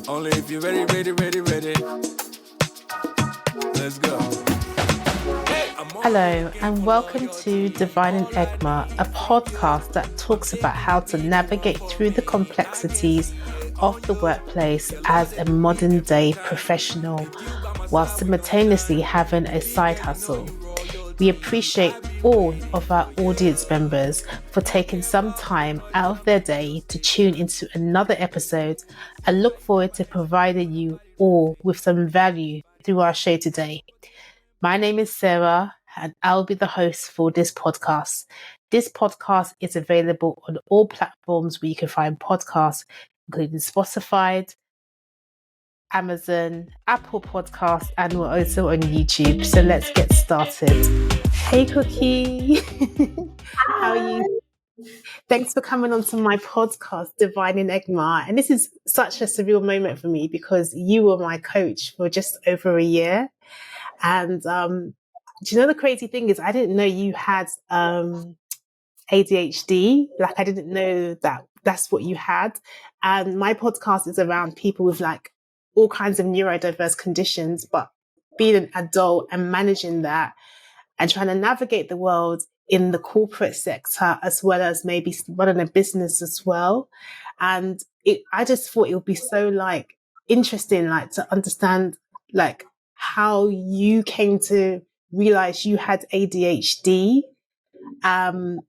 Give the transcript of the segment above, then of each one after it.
Only if you're ready. Let's go. Hello, and welcome to Divine and Egma, a podcast that talks about how to navigate through the complexities of the workplace as a modern day professional, while simultaneously having a side hustle. We appreciate all of our audience members for taking some time out of their day to tune into another episode, and look forward to providing you all with some value through our show today. My name is Sarah, and I'll be the host for this podcast. This podcast is available on all platforms where you can find podcasts, including Spotify, Amazon, Apple Podcasts, and we're also on YouTube. So let's get started. Hey, Cookie. How are you? Thanks for coming on to my podcast, Divine in Egma. And this is such a surreal moment for me because you were my coach for just over a year. And do you know the crazy thing is I didn't know you had ADHD. Like, I didn't know that that's what you had. And my podcast is around people with like all kinds of neurodiverse conditions, but being an adult and managing that and trying to navigate the world in the corporate sector, as well as maybe running a business as well. And I just thought it would be so like interesting, like to understand like how you came to realize you had ADHD, and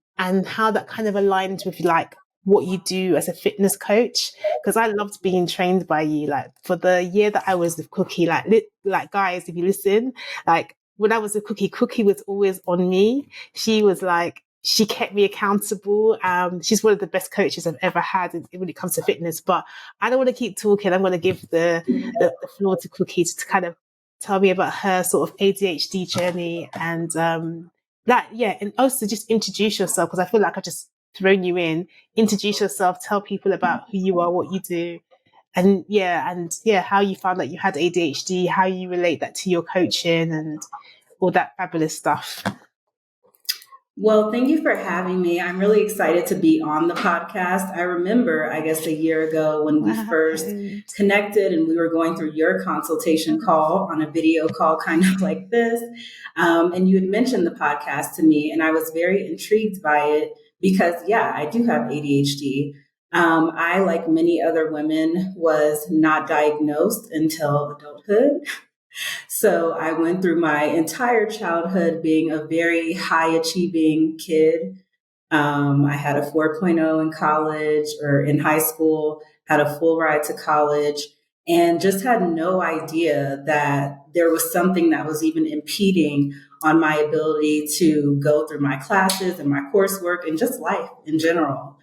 how that kind of aligned with like what you do as a fitness coach. Because I loved being trained by you. Like for the year that I was with Cookie, like guys, if you listen, like when I was with Cookie was always on me. She was like, she kept me accountable. She's one of the best coaches I've ever had when it comes to fitness. But I don't want to keep talking. I'm going to give the floor to Cookie to kind of tell me about her sort of ADHD journey and and also just introduce yourself, because I feel like I've just thrown you in. Introduce yourself, tell people about who you are, what you do, and how you found that you had ADHD, how you relate that to your coaching and all that fabulous stuff. Well, thank you for having me. I'm really excited to be on the podcast. I remember, I guess, a year ago when we first connected and we were going through your consultation call on a video call, kind of like this. And you had mentioned the podcast to me, and I was very intrigued by it because, I do have ADHD. I, like many other women, was not diagnosed until adulthood. So I went through my entire childhood being a very high achieving kid. I had a 4.0 in college or in high school, had a full ride to college, and just had no idea that there was something that was even impeding on my ability to go through my classes and my coursework and just life in general.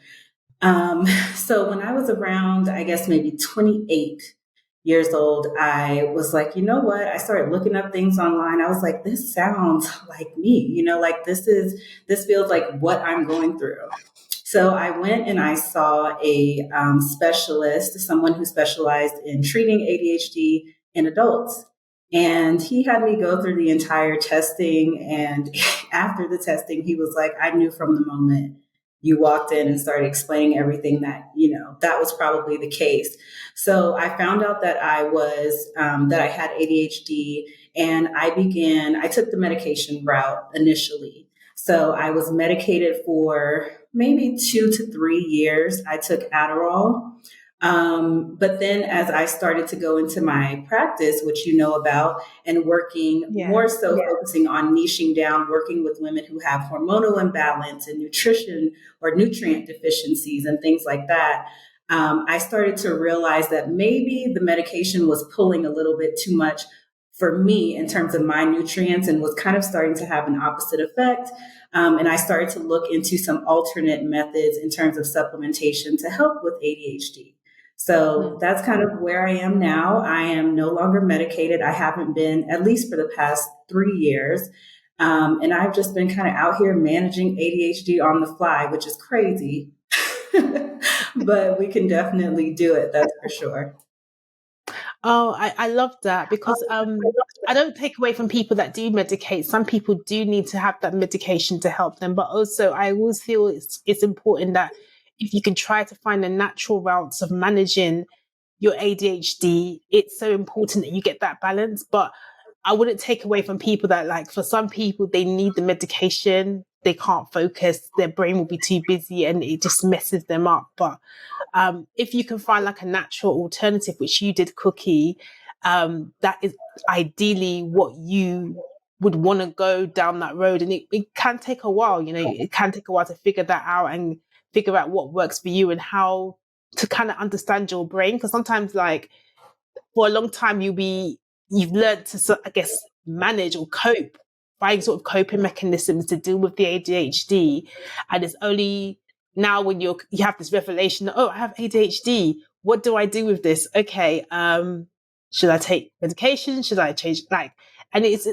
So when I was around, I guess maybe 28 years old, I was like, you know what? I started looking up things online. I was like, this sounds like me, like this feels like what I'm going through. So I went and I saw a specialist, someone who specialized in treating ADHD in adults. And he had me go through the entire testing. And after the testing, he was like, I knew from the moment you walked in and started explaining everything that, that was probably the case. So I found out that I had ADHD, and I took the medication route initially. So I was medicated for maybe 2 to 3 years. I took Adderall. But then as I started to go into my practice, which you know about, and working more so focusing on niching down, working with women who have hormonal imbalance and nutrition or nutrient deficiencies and things like that, I started to realize that maybe the medication was pulling a little bit too much for me in terms of my nutrients and was kind of starting to have an opposite effect. And I started to look into some alternate methods in terms of supplementation to help with ADHD. So that's kind of where I am now. I am no longer medicated. I haven't been, at least for the past 3 years. And I've just been kind of out here managing ADHD on the fly, which is crazy. But we can definitely do it, that's for sure. Oh, I love that because I don't take away from people that do medicate. Some people do need to have that medication to help them. But also I always feel it's important that if you can try to find a natural routes of managing your ADHD, it's so important that you get that balance. But I wouldn't take away from people that, like, for some people, they need the medication. They can't focus. Their brain will be too busy and it just messes them up. But if you can find like a natural alternative, which you did, Cookie, that is ideally what you would want to go down that road. And it can take a while, it can take a while to figure that out and figure out what works for you and how to kind of understand your brain. Because sometimes, like, for a long time, you've learned to, I guess, manage or cope, find sort of coping mechanisms to deal with the ADHD. And it's only now when you have this revelation, oh, I have ADHD. What do I do with this? Okay, should I take medication? Should I change? Like, and it's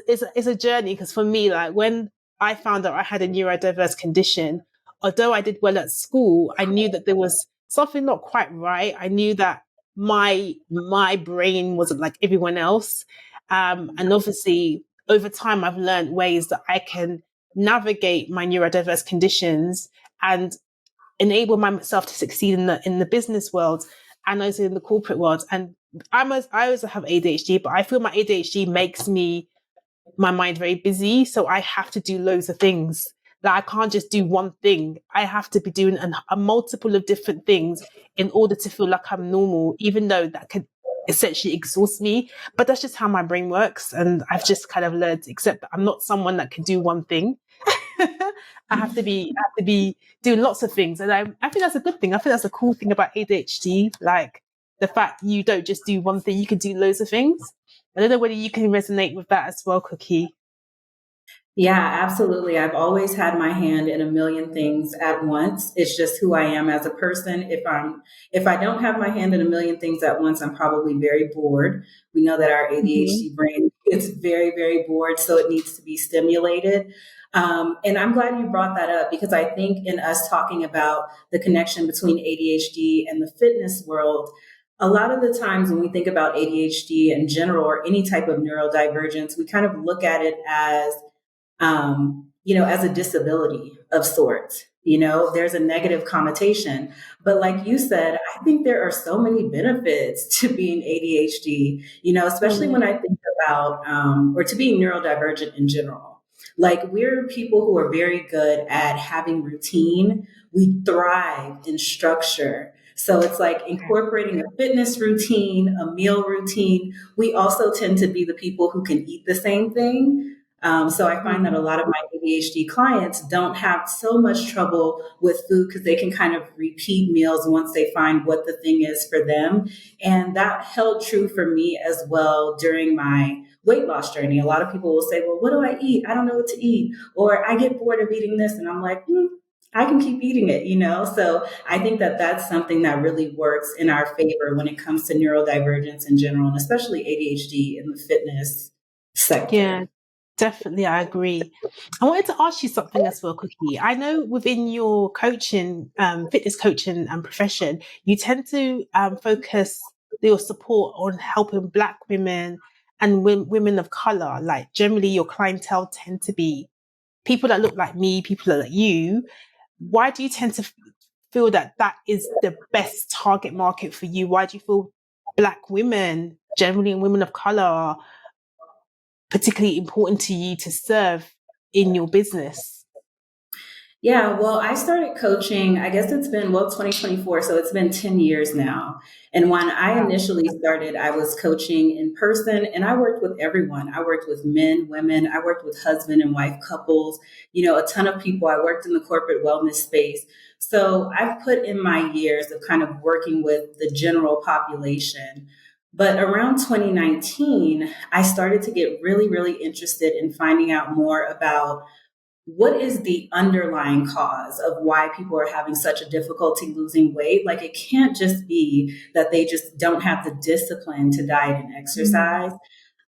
a journey, because for me, like, when I found out I had a neurodiverse condition, although I did well at school, I knew that there was something not quite right. I knew that my brain wasn't like everyone else. And obviously over time, I've learned ways that I can navigate my neurodiverse conditions and enable myself to succeed in the business world and also in the corporate world. And I also have ADHD, but I feel my ADHD makes my mind very busy. So I have to do loads of things. That I can't just do one thing. I have to be doing a multiple of different things in order to feel like I'm normal, even though that could essentially exhaust me. But that's just how my brain works. And I've just kind of learned to accept that I'm not someone that can do one thing. I have to be doing lots of things. And I think that's a good thing. I think that's a cool thing about ADHD. Like, the fact you don't just do one thing, you can do loads of things. I don't know whether you can resonate with that as well, Cookie. Yeah, absolutely. I've always had my hand in a million things at once. It's just who I am as a person. If I don't have my hand in a million things at once, I'm probably very bored. We know that our ADHD brain is very, very bored, so it needs to be stimulated. And I'm glad you brought that up, because I think in us talking about the connection between ADHD and the fitness world, a lot of the times when we think about ADHD in general or any type of neurodivergence, we kind of look at it as as a disability of sorts. There's a negative connotation. But like you said, I think there are so many benefits to being ADHD, especially when I think about, or to being neurodivergent in general. Like, we're people who are very good at having routine. We thrive in structure. So it's like incorporating a fitness routine, a meal routine. We also tend to be the people who can eat the same thing. So I find that a lot of my ADHD clients don't have so much trouble with food, because they can kind of repeat meals once they find what the thing is for them. And that held true for me as well during my weight loss journey. A lot of people will say, well, what do I eat? I don't know what to eat. Or I get bored of eating this. And I'm like, I can keep eating it, So I think that that's something that really works in our favor when it comes to neurodivergence in general, and especially ADHD in the fitness sector. Yeah. Definitely, I agree. I wanted to ask you something as well, Cookie. I know within your coaching, fitness coaching and profession, you tend to focus your support on helping Black women and women of color. Like, generally, your clientele tend to be people that look like me, people that look like you. Why do you tend to feel that is the best target market for you? Why do you feel Black women, generally, and women of color, are particularly important to you to serve in your business? Yeah, well, I started coaching, I guess it's been, 2024, so it's been 10 years now. And when I initially started, I was coaching in person, and I worked with everyone. I worked with men, women, I worked with husband and wife couples, a ton of people. I worked in the corporate wellness space. So I've put in my years of kind of working with the general population. But around 2019, I started to get really, really interested in finding out more about what is the underlying cause of why people are having such a difficulty losing weight. Like, it can't just be that they just don't have the discipline to diet and exercise.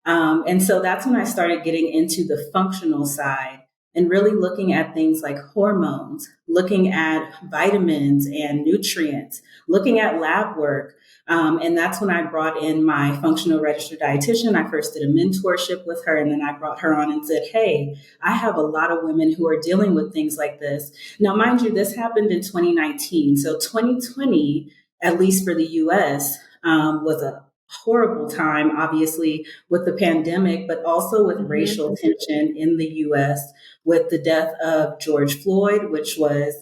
And so that's when I started getting into the functional side and really looking at things like hormones, looking at vitamins and nutrients, looking at lab work. And that's when I brought in my functional registered dietitian. I first did a mentorship with her, and then I brought her on and said, hey, I have a lot of women who are dealing with things like this. Now, mind you, this happened in 2019. So 2020, at least for the US, was a horrible time, obviously, with the pandemic, but also with racial tension in the US, with the death of George Floyd, which was,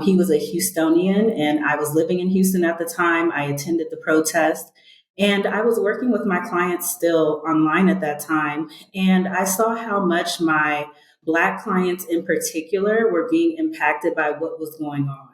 he was a Houstonian, and I was living in Houston at the time. I attended the protest. And I was working with my clients still online at that time. And I saw how much my Black clients in particular were being impacted by what was going on.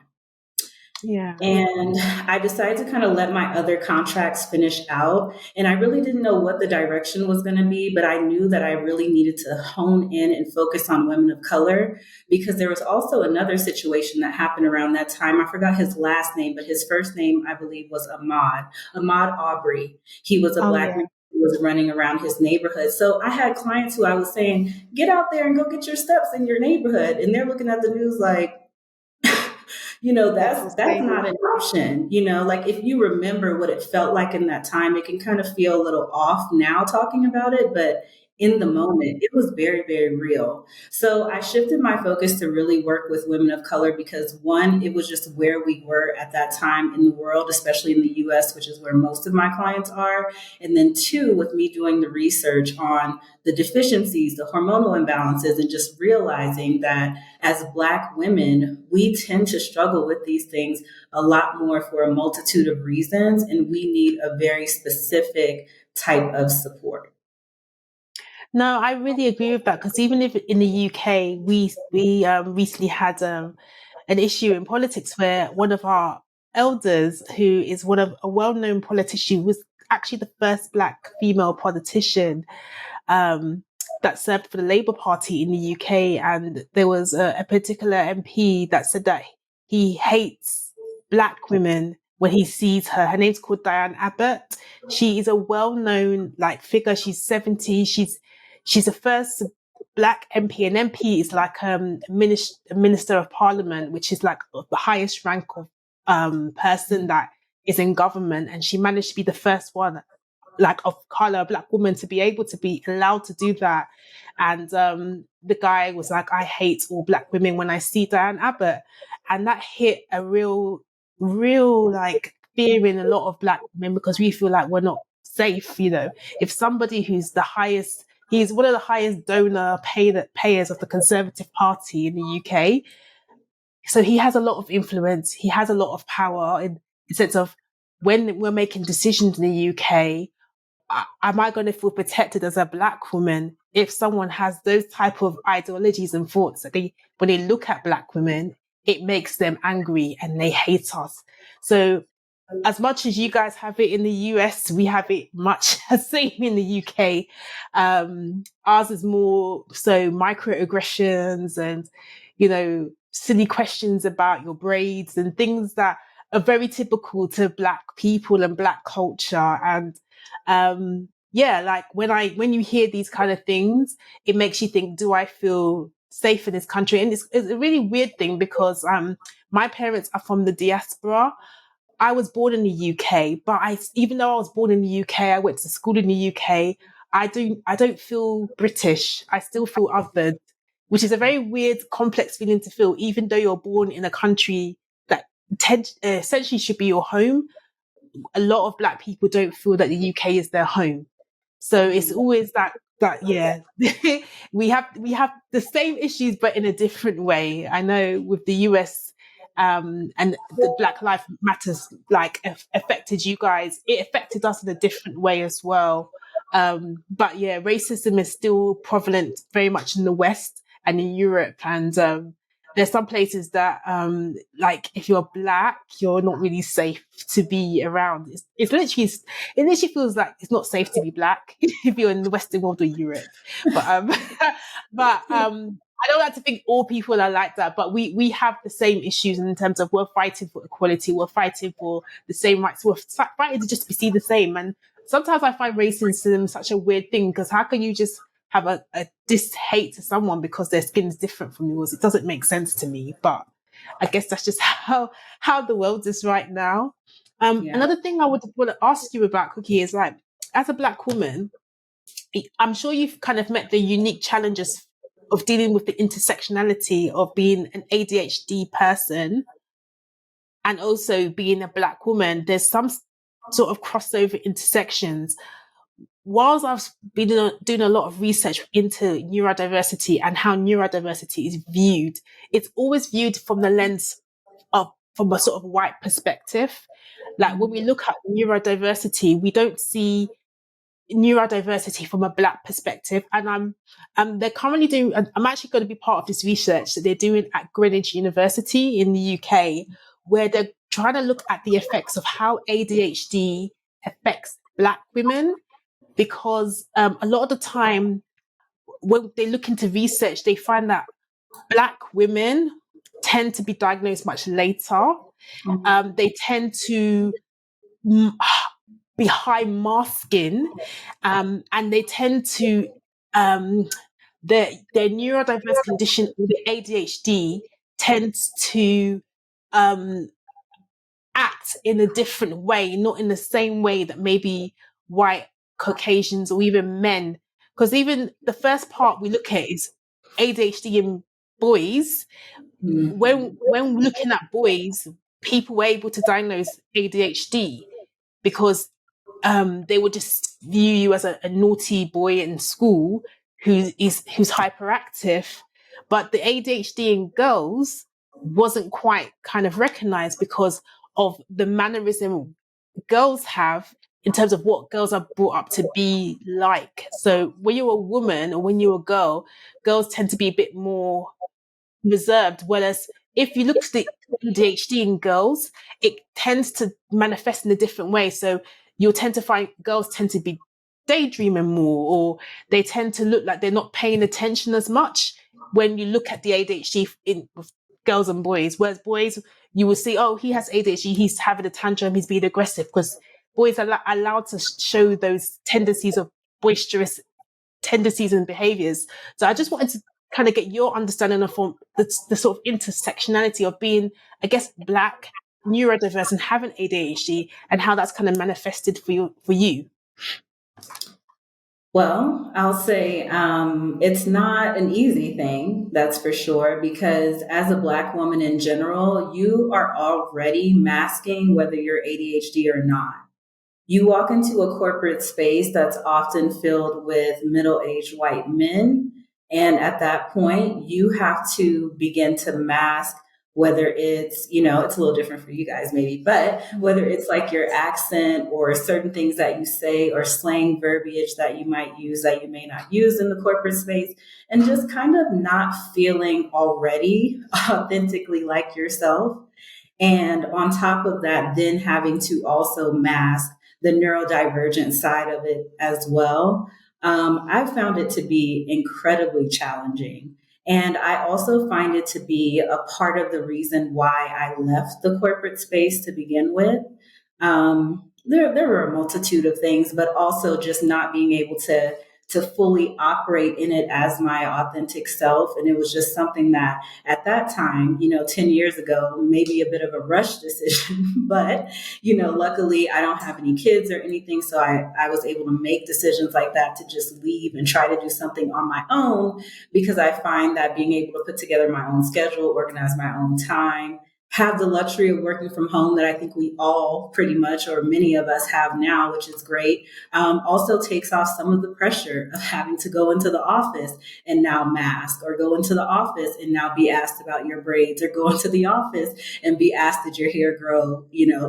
Yeah. And I decided to kind of let my other contracts finish out. And I really didn't know what the direction was going to be, but I knew that I really needed to hone in and focus on women of color, because there was also another situation that happened around that time. I forgot his last name, but his first name, I believe, was Ahmaud Aubrey. He was a Black man who was running around his neighborhood. So I had clients who I was saying, get out there and go get your steps in your neighborhood. And they're looking at the news like, that's not an option. Like, if you remember what it felt like in that time, it can kind of feel a little off now talking about it, but in the moment, it was very, very real. So I shifted my focus to really work with women of color because, one, it was just where we were at that time in the world, especially in the US, which is where most of my clients are. And then two, with me doing the research on the deficiencies, the hormonal imbalances, and just realizing that as Black women, we tend to struggle with these things a lot more for a multitude of reasons, and we need a very specific type of support. No, I really agree with that, because even if in the UK, we recently had an issue in politics where one of our elders, who is a well-known politician, was actually the first Black female politician that served for the Labour Party in the UK, and there was a particular MP that said that he hates Black women when he sees her. Her name's called Diane Abbott. She is a well-known figure. She's 70. She's the first Black MP. An MP is like a minister of parliament, which is like the highest rank of person that is in government. And she managed to be the first one, of color, a Black woman, to be able to be allowed to do that. And the guy was like, I hate all Black women when I see Diane Abbott. And that hit a real fear in a lot of Black women, because we feel like we're not safe. If somebody who's he's one of the highest donor payers of the Conservative Party in the UK. So he has a lot of influence. He has a lot of power in the sense of, when we're making decisions in the UK, am I going to feel protected as a Black woman if someone has those type of ideologies and thoughts that when they look at Black women, it makes them angry and they hate us? So as much as you guys have it in the US, we have it much the same in the UK. Ours is more so microaggressions and, silly questions about your braids and things that are very typical to Black people and Black culture. And when you hear these kind of things, it makes you think, do I feel safe in this country? And it's a really weird thing, because my parents are from the diaspora. I was born in the UK, but even though I was born in the UK, I went to school in the UK. I don't feel British. I still feel othered, which is a very weird, complex feeling to feel, even though you're born in a country that essentially should be your home. A lot of Black people don't feel that the UK is their home. So it's always that we have the same issues, but in a different way. I know with the US, and the Black Lives Matters affected you guys, it affected us in a different way as well. But yeah, racism is still prevalent very much in the West and in Europe. And there's some places that, if you're Black, you're not really safe to be around. It literally feels like it's not safe to be Black if you're in the Western world or Europe. But I don't like to think all people are like that, but we have the same issues in terms of, we're fighting for equality, we're fighting for the same rights, we're fighting to just be seen the same. And sometimes I find racism such a weird thing, because how can you just have a dis-hate to someone because their skin is different from yours? It doesn't make sense to me, but I guess that's just how the world is right now. Another thing I would want to ask you about, Cookie, is as a Black woman, I'm sure you've kind of met the unique challenges of dealing with the intersectionality of being an ADHD person and also being a Black woman. There's some sort of crossover intersections. Whilst I've been doing a lot of research into neurodiversity and how neurodiversity is viewed, it's always viewed from the lens of, from a sort of white perspective. Like when we look at neurodiversity, we don't see neurodiversity from a Black perspective. And they're currently doing, I'm actually going to be part of this research that they're doing at Greenwich University in the UK, where they're trying to look at the effects of how ADHD affects Black women. Because a lot of the time, when they look into research, they find that Black women tend to be diagnosed much later. They tend to be high masking, and they tend to their neurodiverse condition, the ADHD, tends to act in a different way, not in the same way that maybe white Caucasians or even men. Because even the first part we look at is ADHD in boys. When looking at boys, people were able to diagnose ADHD because they would just view you as a naughty boy in school who's hyperactive. But the ADHD in girls wasn't quite kind of recognized because of the mannerism girls have in terms of what girls are brought up to be like. So when you're a woman or when you're a girl, girls tend to be a bit more reserved. Whereas if you look at the ADHD in girls, it tends to manifest in a different way. So you'll tend to find girls tend to be daydreaming more, or they tend to look like they're not paying attention as much when you look at the ADHD in with girls and boys. Whereas boys, you will see, oh, he has ADHD, he's having a tantrum, he's being aggressive, because boys are allowed to show those tendencies of boisterous tendencies and behaviors. So I just wanted to kind of get your understanding of the sort of intersectionality of being, I guess, Black, neurodiverse, and having ADHD, and how that's kind of manifested for you. Well, I'll say it's not an easy thing, that's for sure, because as a Black woman in general, you are already masking whether you're ADHD or not. You walk into a corporate space that's often filled with middle-aged white men. And at that point, you have to begin to mask whether it's, it's a little different for you guys maybe, but whether it's like your accent or certain things that you say or slang verbiage that you might use that you may not use in the corporate space, and just kind of not feeling already authentically like yourself. And on top of that, then having to also mask the neurodivergent side of it as well. I found it to be incredibly challenging. And I also find it to be a part of the reason why I left the corporate space to begin with. There were a multitude of things, but also just not being able to fully operate in it as my authentic self. And it was just something that at that time, 10 years ago, maybe a bit of a rush decision, but, luckily I don't have any kids or anything. So I was able to make decisions like that to just leave and try to do something on my own, because I find that being able to put together my own schedule, organize my own time, have the luxury of working from home that I think we all pretty much, or many of us have now, which is great, also takes off some of the pressure of having to go into the office and now mask, or go into the office and now be asked about your braids, or go into the office and be asked did your hair grow,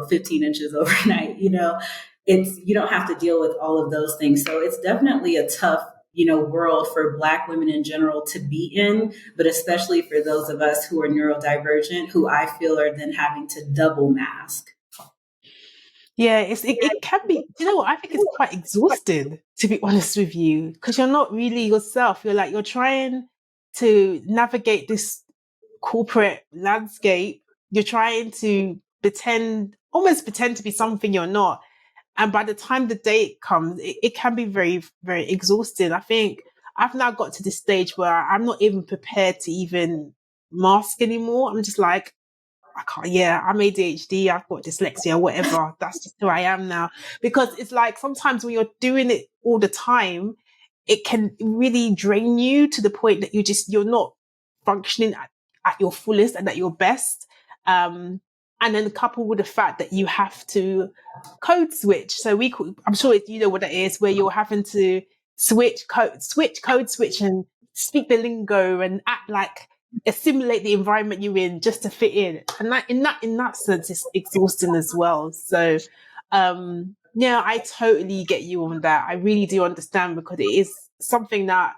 15 inches overnight. You don't have to deal with all of those things. So it's definitely a tough world for Black women in general to be in, but especially for those of us who are neurodivergent, who I feel are then having to double mask. Yeah, it can be, you know what, I think it's quite exhausting, to be honest with you, because you're not really yourself. You're trying to navigate this corporate landscape. You're trying to almost pretend to be something you're not. And by the time the date comes, it can be very, very exhausting. I think I've now got to this stage where I'm not even prepared to even mask anymore. I'm just like, I can't, I'm ADHD, I've got dyslexia, whatever. That's just who I am now. Because it's like sometimes when you're doing it all the time, it can really drain you to the point that you're not functioning at your fullest and at your best. And then coupled with the fact that you have to code switch. So I'm sure you know what that is, where you're having to code switch and speak the lingo and act like assimilate the environment you're in just to fit in. And that in that sense it's exhausting as well. So yeah, I totally get you on that. I really do understand, because it is something that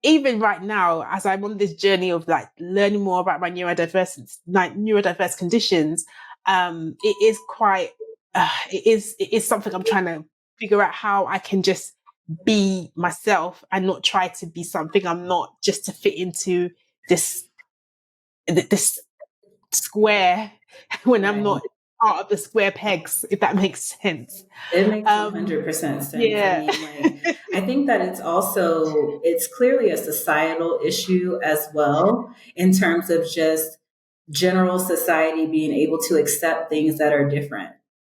even right now, as I'm on this journey of like learning more about my neurodiverse conditions, it is quite, it is something I'm trying to figure out how I can just be myself and not try to be something I'm not, just to fit into this square when I'm not part of the square pegs, if that makes sense. It makes 100% sense. Yeah. I mean, like, I think that it's clearly a societal issue as well, in terms of just general society being able to accept things that are different,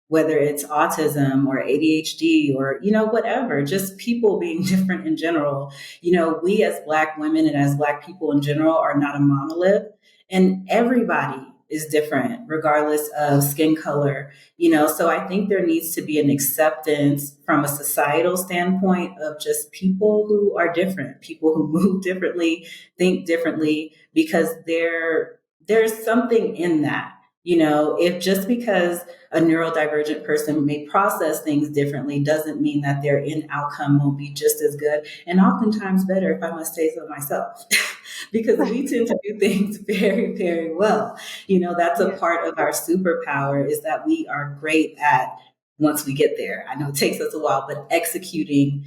whether it's autism or ADHD or, whatever, just people being different in general. We as Black women and as Black people in general are not a monolith, and everybody is different regardless of skin color, so I think there needs to be an acceptance from a societal standpoint of just people who are different, people who move differently, think differently, because there's something in that. If just because a neurodivergent person may process things differently doesn't mean that their end outcome won't be just as good, and oftentimes better, if I must say so myself. Because we tend to do things very, very well. That's a part of our superpower, is that we are great at, once we get there, I know it takes us a while, but executing,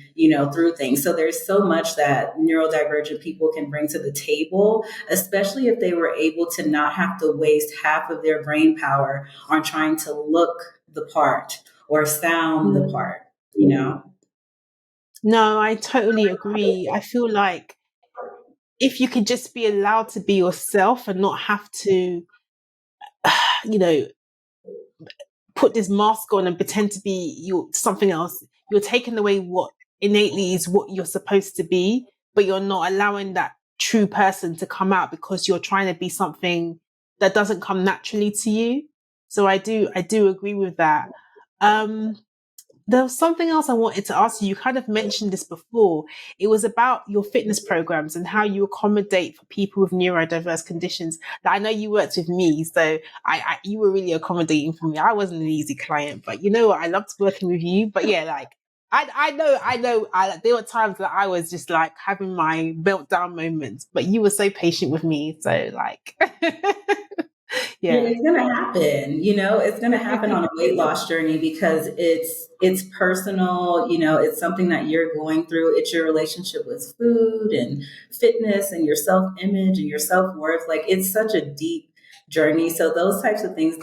through things. So there's so much that neurodivergent people can bring to the table, especially if they were able to not have to waste half of their brain power on trying to look the part or sound the part, No, I totally agree. I feel like if you could just be allowed to be yourself and not have to, put this mask on and pretend to be something else, you're taking away what innately is what you're supposed to be, but you're not allowing that true person to come out because you're trying to be something that doesn't come naturally to you. So I do agree with that. There was something else I wanted to ask you. You kind of mentioned this before. It was about your fitness programs and how you accommodate for people with neurodiverse conditions. That I know you worked with me, so you were really accommodating for me. I wasn't an easy client, but you know what? I loved working with you. But yeah, like I know. There were times that I was just like having my meltdown moments, but you were so patient with me. So like, Yeah, yeah. it's gonna happen. It's gonna happen on a weight loss journey, because it's personal. It's something that you're going through. It's your relationship with food and fitness and your self-image and your self-worth. Like, it's such a deep journey. So those types of things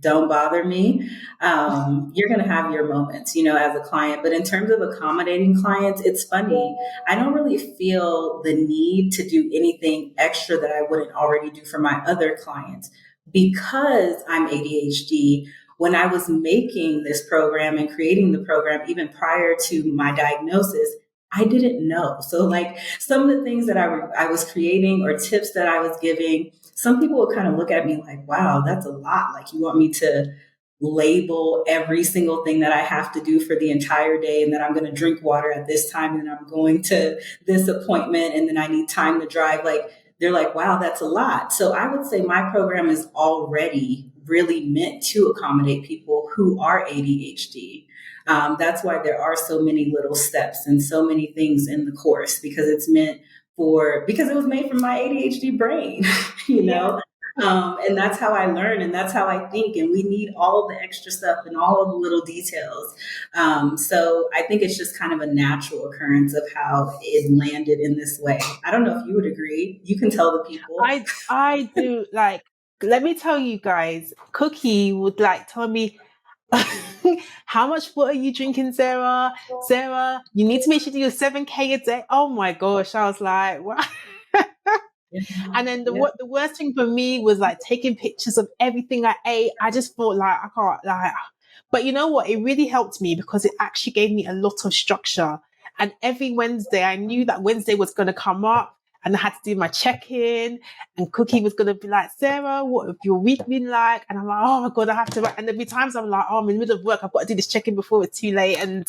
don't bother me. You're going to have your moments, as a client. But in terms of accommodating clients, it's funny. I don't really feel the need to do anything extra that I wouldn't already do for my other clients, because I'm ADHD. When I was making this program and creating the program, even prior to my diagnosis, I didn't know. So like, some of the things that I was creating or tips that I was giving, some people would kind of look at me like, wow, that's a lot. Like, you want me to label every single thing that I have to do for the entire day, and then I'm going to drink water at this time, and then I'm going to this appointment, and then I need time to drive. Like, they're like, wow, that's a lot. So I would say my program is already really meant to accommodate people who are ADHD. That's why there are so many little steps and so many things in the course, because because it was made for my ADHD brain, and that's how I learn, and that's how I think. And we need all of the extra stuff and all of the little details. So I think it's just kind of a natural occurrence of how it landed in this way. I don't know if you would agree. You can tell the people. I do. Like, let me tell you guys, Cookie would like tell me, how much water are you drinking, Sarah? Sarah, you need to make sure you do 7K a day. Oh my gosh. I was like, what? And then the worst thing for me was like taking pictures of everything I ate. I just thought like, I can't, like, but you know what? It really helped me because it actually gave me a lot of structure. And every Wednesday, I knew that Wednesday was going to come up and I had to do my check-in, and Cookie was going to be like, Sarah, what have your week been like? And I'm like, oh my God, I have to write. And there'll be times I'm like, oh, I'm in the middle of work. I've got to do this check-in before it's too late. And,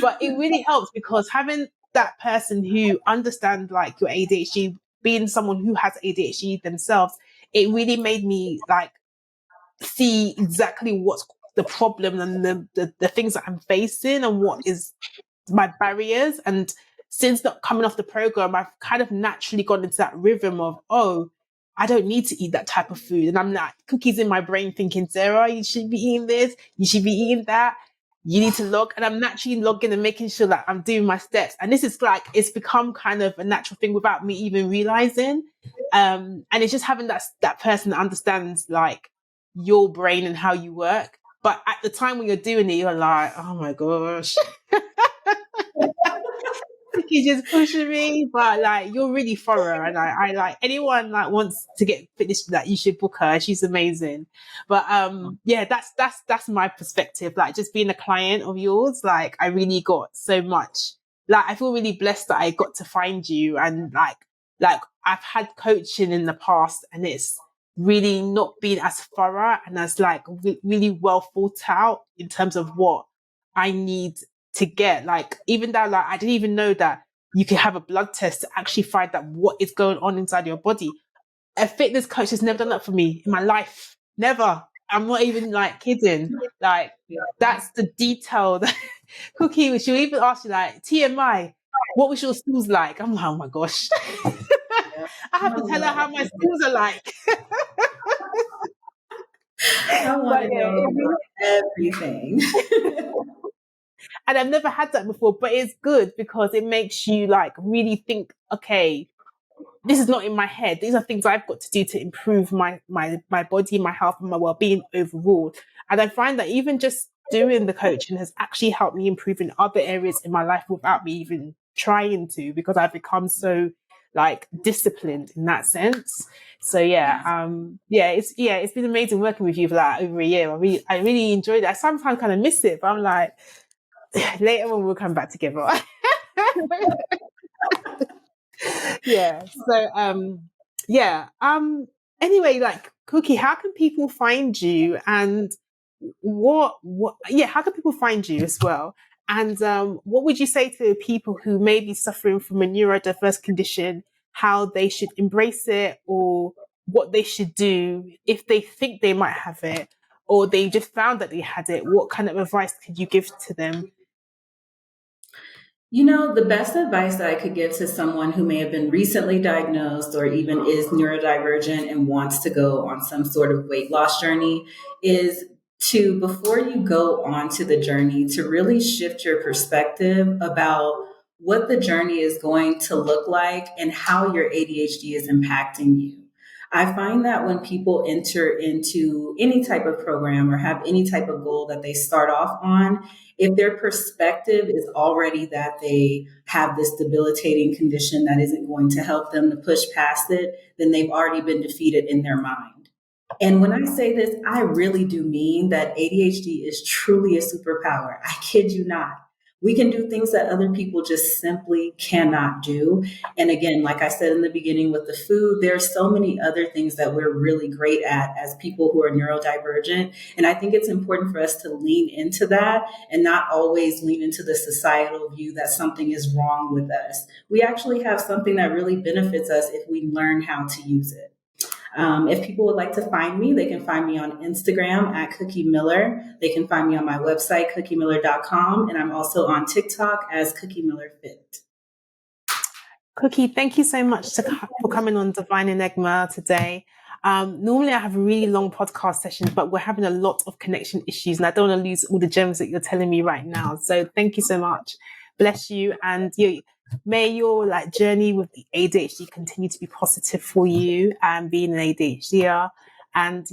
but it really helps because having that person who understands like your ADHD, being someone who has ADHD themselves, it really made me like see exactly what's the problem and the things that I'm facing and what is my barriers. And since not coming off the program, I've kind of naturally gone into that rhythm of, oh, I don't need to eat that type of food. And I'm like, Cookies in my brain thinking, Sarah, you should be eating this, you should be eating that. You need to log. And I'm naturally logging and making sure that I'm doing my steps. And this is like, it's become kind of a natural thing without me even realizing. And it's just having that person that understands like your brain and how you work. But at the time when you're doing it, you're like, oh my gosh. She's just pushing me, but like you're really thorough, and I like anyone like wants to get fitness that you should book her. She's amazing. But yeah, that's my perspective. Like just being a client of yours, like I really got so much. Like I feel really blessed that I got to find you, and like I've had coaching in the past, and it's really not been as thorough and as like really well thought out in terms of what I need to get. Like even though like I didn't even know that you can have a blood test to actually find out what is going on inside your body. A fitness coach has never done that for me in my life. Never. I'm not even like kidding. Like that's the detail that Cookie, she'll even ask you like TMI, what was your stools like? I'm like, oh my gosh. I have to tell her how my stools are like. I want to know everything. And I've never had that before, but it's good because it makes you like really think, okay, this is not in my head. These are things I've got to do to improve my body, my health, and my well-being overall. And I find that even just doing the coaching has actually helped me improve in other areas in my life without me even trying to, because I've become so like disciplined in that sense. So it's been amazing working with you for like over a year. I really enjoyed it. I sometimes kind of miss it, but I'm like, later on we'll come back together. Yeah. So anyway, like Cookie, how can people find you, and how can people find you as well? And what would you say to people who may be suffering from a neurodiverse condition, how they should embrace it, or what they should do if they think they might have it, or they just found that they had it? What kind of advice could you give to them? You know, the best advice that I could give to someone who may have been recently diagnosed or even is neurodivergent and wants to go on some sort of weight loss journey is to, before you go on to the journey, to really shift your perspective about what the journey is going to look like and how your ADHD is impacting you. I find that when people enter into any type of program or have any type of goal that they start off on, if their perspective is already that they have this debilitating condition that isn't going to help them to push past it, then they've already been defeated in their mind. And when I say this, I really do mean that ADHD is truly a superpower. I kid you not. We can do things that other people just simply cannot do. And again, like I said in the beginning with the food, there are so many other things that we're really great at as people who are neurodivergent. And I think it's important for us to lean into that and not always lean into the societal view that something is wrong with us. We actually have something that really benefits us if we learn how to use it. If people would like to find me, they can find me on Instagram at Cookie Miller. They can find me on my website, cookiemiller.com. And I'm also on TikTok as Cookie Miller Fit. Cookie, thank you so much for coming on Divine Enigma today. Normally I have really long podcast sessions, but we're having a lot of connection issues and I don't want to lose all the gems that you're telling me right now. So thank you so much. Bless you. And may your like journey with the ADHD continue to be positive for you and being an ADHDer. And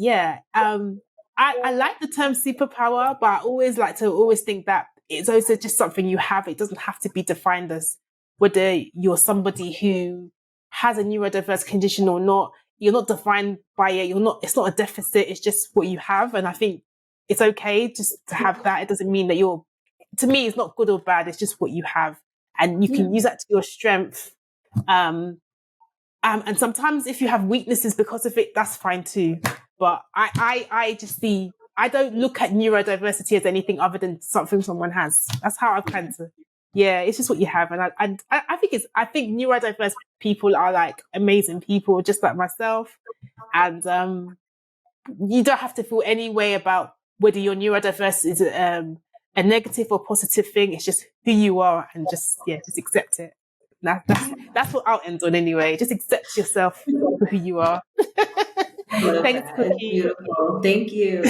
I like the term superpower, but I always like to always think that it's also just something you have. It doesn't have to be defined as whether you're somebody who has a neurodiverse condition or not. You're not defined by it. It's not a deficit. It's just what you have. And I think it's okay just to have that. It doesn't mean that to me, it's not good or bad. It's just what you have. And you can use that to your strength And sometimes if you have weaknesses because of it, that's fine too. But I just see, I don't look at neurodiversity as anything other than something someone has. That's how I've kind of, yeah, it's just what you have. And I think neurodiverse people are like amazing people, just like myself. And you don't have to feel any way about whether you're neurodiverse is a negative or positive thing. It's just who you are, and just accept it. That's what I'll end on anyway. Just accept yourself for who you are. Thanks, It's Cookie. beautiful. Thank you.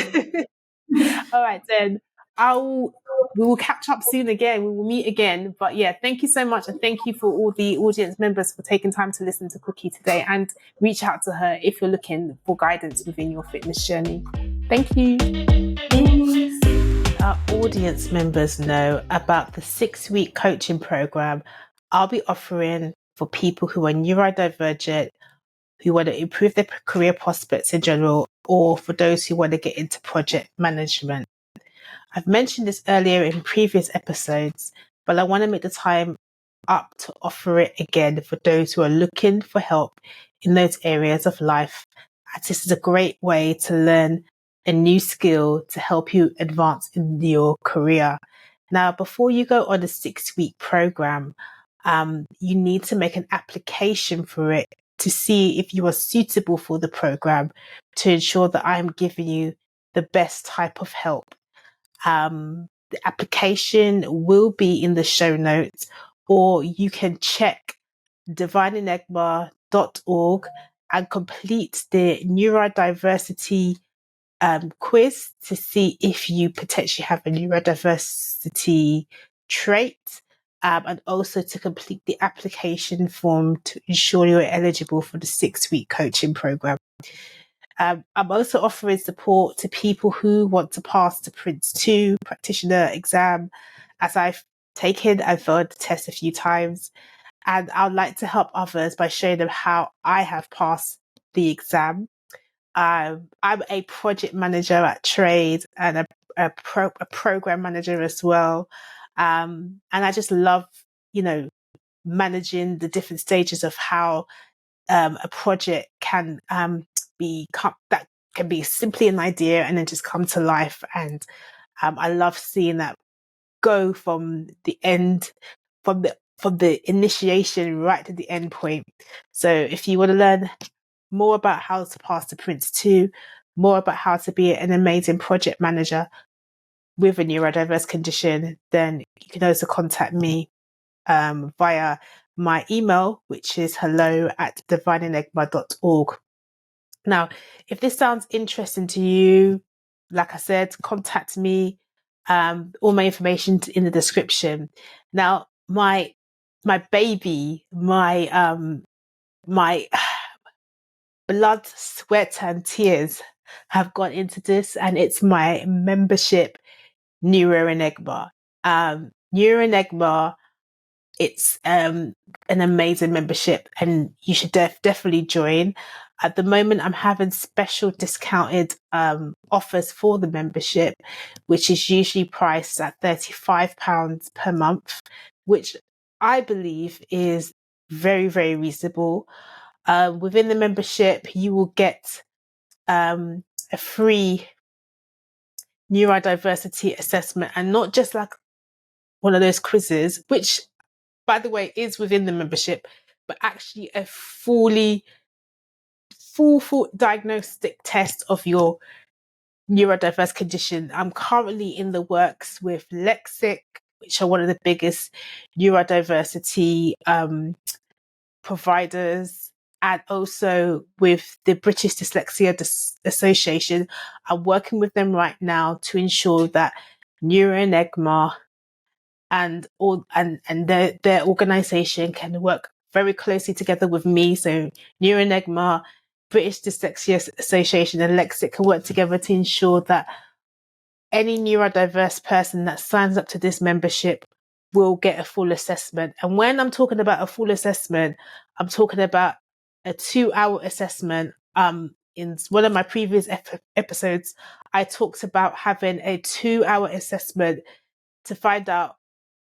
All right, then we will catch up soon again. We will meet again. But yeah, thank you so much. And thank you for all the audience members for taking time to listen to Cookie today, and reach out to her if you're looking for guidance within your fitness journey. Thank you. Thanks. Our audience members know about the 6-week coaching program I'll be offering for people who are neurodivergent, who want to improve their career prospects in general, or for those who want to get into project management. I've mentioned this earlier in previous episodes, but I want to make the time up to offer it again for those who are looking for help in those areas of life. As this is a great way to learn a new skill to help you advance in your career. Now, before you go on a 6-week program, you need to make an application for it to see if you are suitable for the program, to ensure that I'm giving you the best type of help. The application will be in the show notes, or you can check divineenigma.org and complete the neurodiversity quiz to see if you potentially have a neurodiversity trait, and also to complete the application form to ensure you're eligible for the 6-week coaching program. I'm also offering support to people who want to pass the Prince 2 practitioner exam, as I've taken and failed the test a few times. And I'd like to help others by showing them how I have passed the exam. I'm a project manager at Trade and a program manager as well. And I just love, managing the different stages of how a project can that can be simply an idea and then just come to life. And I love seeing that go from the end, from the initiation right to the end point. So if you want to learn more about how to pass the Prince 2, more about how to be an amazing project manager with a neurodiverse condition, then you can also contact me via my email, which is hello@divineenigma.org. Now, if this sounds interesting to you, like I said, contact me. All my information in the description. Now, my baby, my blood, sweat, and tears have gone into this, and it's my membership, Neuroenigma. Neuroenigma, it's an amazing membership, and you should definitely join. At the moment, I'm having special discounted offers for the membership, which is usually priced at £35 per month, which I believe is very, very reasonable. Within the membership, you will get a free neurodiversity assessment, and not just like one of those quizzes, which, by the way, is within the membership, but actually a full diagnostic test of your neurodiverse condition. I'm currently in the works with Lexic, which are one of the biggest neurodiversity providers, and also with the British Dyslexia Association. I'm working with them right now to ensure that Neuroenigma and their organization can work very closely together with me. So Neuroenigma, British Dyslexia Association, and Lexic can work together to ensure that any neurodiverse person that signs up to this membership will get a full assessment. And when I'm talking about a full assessment, I'm talking about a 2-hour assessment. In one of my previous episodes, I talked about having a 2-hour assessment to find out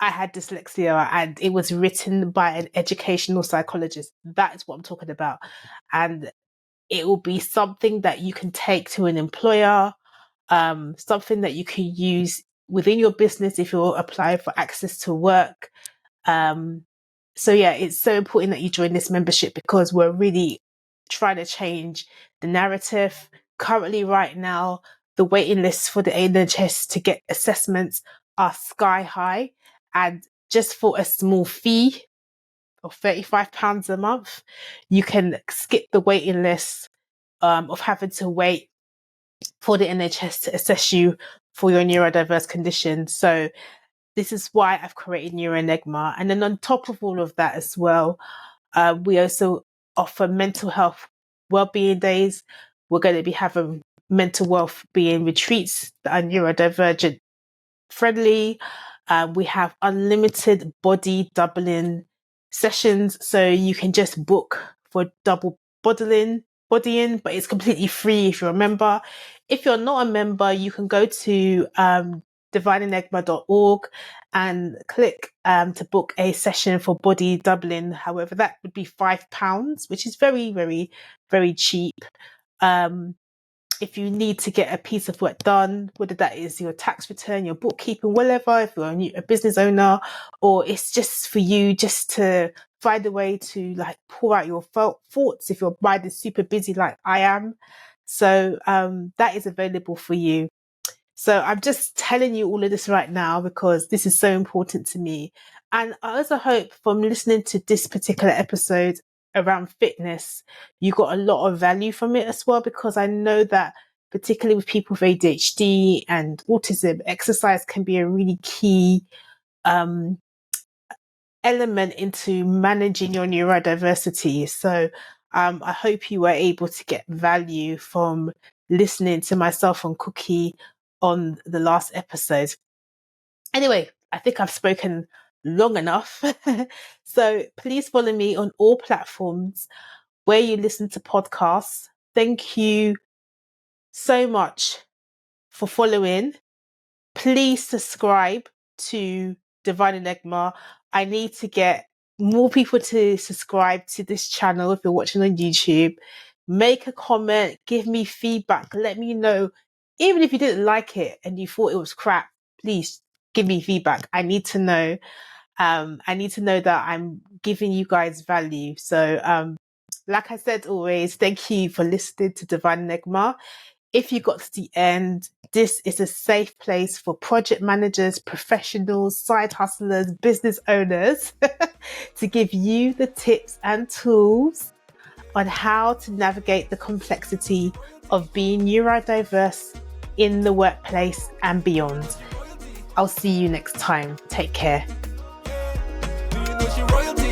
I had dyslexia and it was written by an educational psychologist. That's what I'm talking about. And it will be something that you can take to an employer, something that you can use within your business if you're applying for access to work. So yeah, it's so important that you join this membership because we're really trying to change the narrative. Currently, right now, the waiting lists for the NHS to get assessments are sky high. And just for a small fee of £35 a month, you can skip the waiting list of having to wait for the NHS to assess you for your neurodiverse condition. So this is why I've created Neuroenigma. And then on top of all of that as well, we also offer mental health wellbeing days. We're going to be having mental wellbeing retreats that are neurodivergent friendly. We have unlimited body doubling sessions. So you can just book for double bodying, but it's completely free if you're a member. If you're not a member, you can go to divineenigma.org and click to book a session for body doubling. However, that would be £5, which is very, very, very cheap. If you need to get a piece of work done, whether that is your tax return, your bookkeeping, whatever, if you're a business owner, or it's just for you just to find a way to like pour out your thoughts if your mind is super busy like I am. So that is available for you. So I'm just telling you all of this right now because this is so important to me. And I also hope from listening to this particular episode around fitness, you got a lot of value from it as well, because I know that particularly with people with ADHD and autism, exercise can be a really key element into managing your neurodiversity. So I hope you were able to get value from listening to myself and Cookie on the last episode. Anyway, I think I've spoken long enough. So please follow me on all platforms where you listen to podcasts. Thank you so much for following. Please subscribe to Divine Enigma. I need to get more people to subscribe to this channel if you're watching on YouTube. Make a comment, give me feedback, let me know. Even if you didn't like it and you thought it was crap, please give me feedback. I need to know. I need to know that I'm giving you guys value. So like I said always, thank you for listening to Divine Enigma. If you got to the end, this is a safe place for project managers, professionals, side hustlers, business owners to give you the tips and tools on how to navigate the complexity of being neurodiverse in the workplace and beyond. I'll see you next time. Take care. Do you know she royalty?